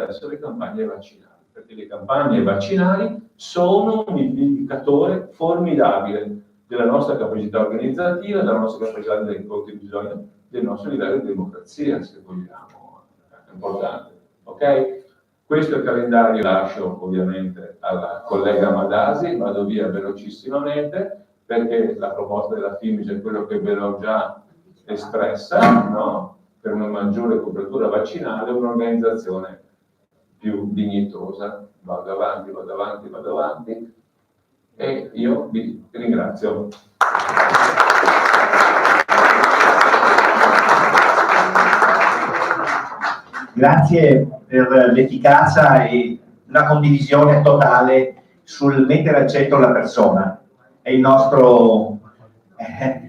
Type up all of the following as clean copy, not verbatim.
adesso le campagne vaccinali, perché le campagne vaccinali sono un indicatore formidabile della nostra capacità organizzativa, della nostra capacità di bisogno del nostro livello di democrazia, se vogliamo, è importante, ok? Questo è il calendario, lascio ovviamente alla collega Madasi, vado via velocissimamente, perché la proposta della FIMIS è quello che ve l'ho già espressa, no? Per una maggiore copertura vaccinale, un'organizzazione più dignitosa. Vado avanti, vado avanti, vado avanti, e io vi ringrazio. Grazie per l'efficacia e la condivisione totale sul mettere al centro la persona. È il nostro,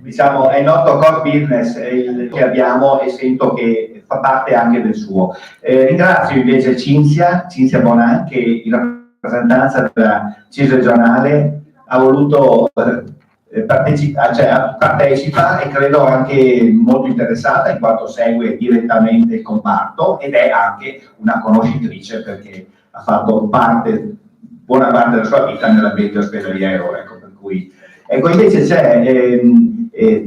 diciamo, è il nostro core business, è il che abbiamo, e sento che fa parte anche del suo. Ringrazio invece Cinzia Bonan, che in rappresentanza della CISL regionale ha voluto partecipa, e credo anche molto interessata, in quanto segue direttamente il comparto ed è anche una conoscitrice, perché ha fatto buona parte della sua vita nell'ambiente ospedaliero, ecco, per cui ecco. Invece c'è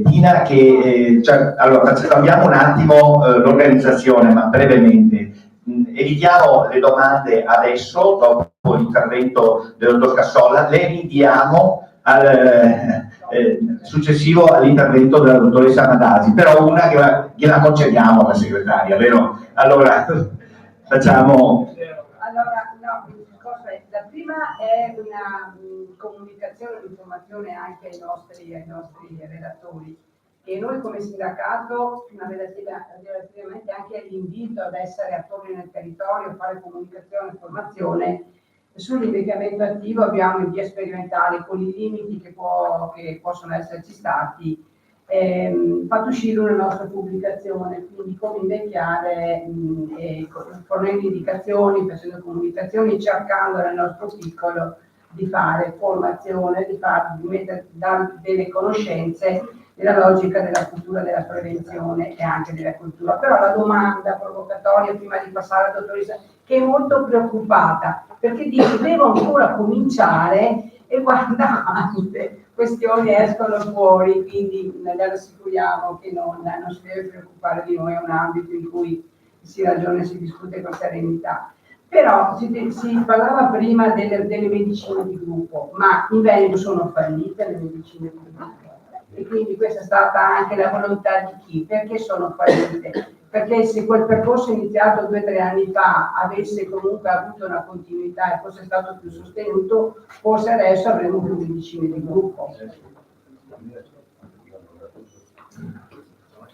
Tina che allora cambiamo un attimo l'organizzazione, ma brevemente. Evitiamo le domande adesso, dopo l'intervento del dottor Cassola, le rinviamo al successivo all'intervento della dottoressa Madasi, però una gliela concediamo alla segretaria, vero? Allora facciamo. Allora, no, la prima è una comunicazione, un'informazione anche ai nostri relatori, che noi come sindacato, relativamente anche all'invito ad essere attori nel territorio, fare comunicazione e informazione sull'invecchiamento attivo, abbiamo in via sperimentale, con i limiti che possono esserci stati, fatto uscire una nostra pubblicazione, quindi come invecchiare, fornendo indicazioni, facendo comunicazioni, cercando nel nostro piccolo di fare formazione, di dare delle conoscenze nella logica della cultura della prevenzione e anche della cultura. Però la domanda provocatoria, prima di passare alla dottoressa, che è molto preoccupata, perché dice devo ancora cominciare, e guarda quante questioni escono fuori, quindi le assicuriamo che non si deve preoccupare di noi, è un ambito in cui si ragiona e si discute con serenità. Però si parlava prima delle medicine di gruppo, ma in Veneto sono fallite le medicine di gruppo, e quindi questa è stata anche la volontà di chi, perché sono fallite? Perché se quel percorso iniziato 2 o 3 anni fa avesse comunque avuto una continuità e fosse stato più sostenuto, forse adesso avremmo più medicine di gruppo.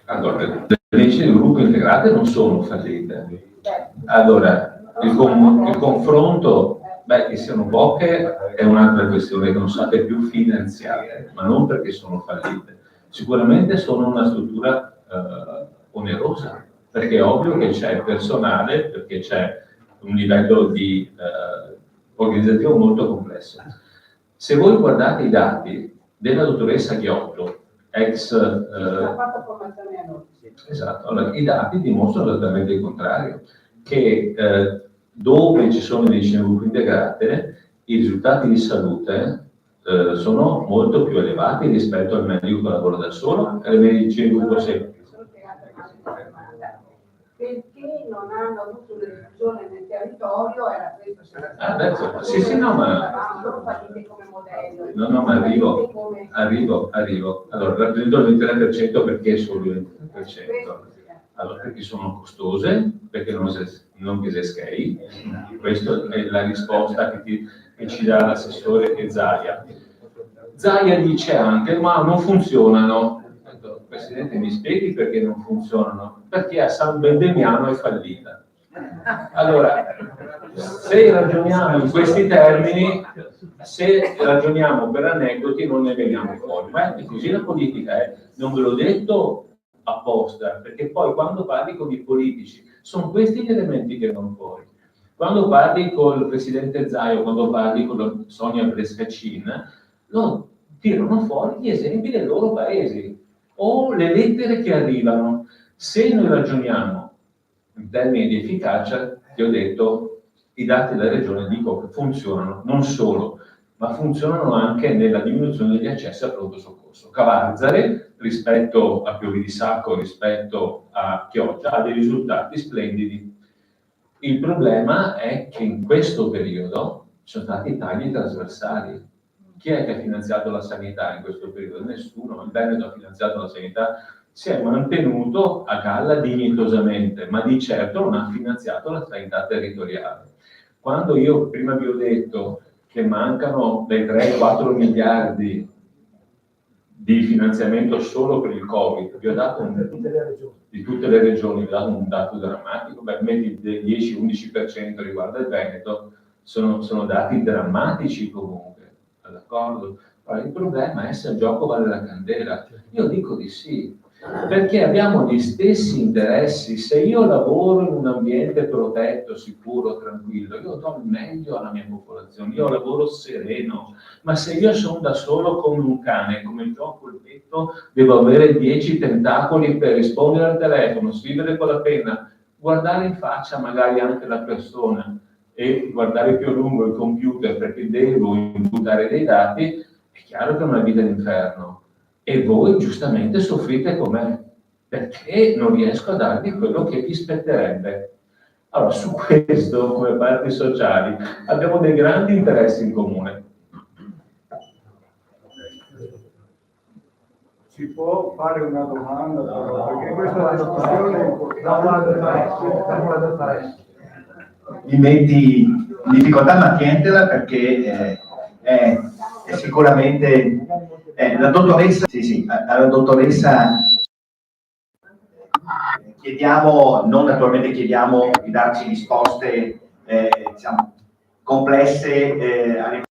Allora, le medicine di gruppo integrate non sono fallite. Allora, il confronto, che siano poche è un'altra questione, che non siate più finanziate, ma non perché sono fallite. Sicuramente sono una struttura onerosa, perché è ovvio che c'è personale, perché c'è un livello di organizzativo molto complesso. Se voi guardate i dati della dottoressa Ghiotto, ex... ha fatto formazione a noi. Esatto, allora, i dati dimostrano esattamente il contrario, che dove ci sono medicine di gruppo integrate, i risultati di salute sono molto più elevati rispetto al medico che lavora da solo e alle medicine di gruppo semplice. Perché non hanno avuto una diffusione nel territorio, era questo. Adesso, sì, no, ma... loro partite come modello. No, ma arrivo. Allora, rappresento il 23% perché solo il 23%. Allora, perché sono costose, perché non Geseschi, questa è la risposta che ci dà l'assessore e Zaia. Zaia dice anche, ma non funzionano. Presidente, mi spieghi perché non funzionano? Perché a San Bendemiano è fallita. Allora, se ragioniamo in questi termini, se ragioniamo per aneddoti, non ne veniamo fuori. Ma è così la politica, non ve l'ho detto apposta, perché poi quando parli con i politici, sono questi gli elementi che vengono fuori. Quando parli con il presidente Zaio, quando parli con Sonia Brescacin, loro tirano fuori gli esempi dei loro paesi o le lettere che arrivano. Se noi ragioniamo in termini di efficacia, ti ho detto, i dati della regione dico che funzionano, non solo, ma funzionano anche nella diminuzione degli accessi al pronto soccorso. Cavarzare, rispetto a Piove di Sacco, rispetto a Chioggia, ha dei risultati splendidi. Il problema è che in questo periodo ci sono stati tagli trasversali. Chi è che ha finanziato la sanità in questo periodo? Nessuno. Il Veneto ha finanziato la sanità, si è mantenuto a galla dignitosamente, ma di certo non ha finanziato la sanità territoriale. Quando io prima vi ho detto che mancano dai 3-4 miliardi di finanziamento solo per il Covid, vi ho dato di tutte le regioni, vi ho dato un dato drammatico, metti del 10-11% riguardo il Veneto, sono dati drammatici comunque, d'accordo? Allora, il problema è se il gioco vale la candela. Io dico di sì, perché abbiamo gli stessi interessi. Se io lavoro in un ambiente protetto, sicuro, tranquillo, io do il meglio alla mia popolazione, io lavoro sereno, ma se io sono da solo come un cane, come gioco il detto, devo avere 10 tentacoli per rispondere al telefono, scrivere con la penna, guardare in faccia magari anche la persona e guardare più a lungo il computer perché devo imputare dei dati, è chiaro che è una vita d'inferno. E voi giustamente soffrite con me, perché non riesco a darvi quello che vi spetterebbe. Allora, su questo, come parti sociali, abbiamo dei grandi interessi in comune. Si può fare una domanda, però, perché questa discussione è importante. Mi metti in difficoltà, ma tientela perché è sicuramente la dottoressa, alla dottoressa chiediamo, non naturalmente chiediamo di darci risposte diciamo, complesse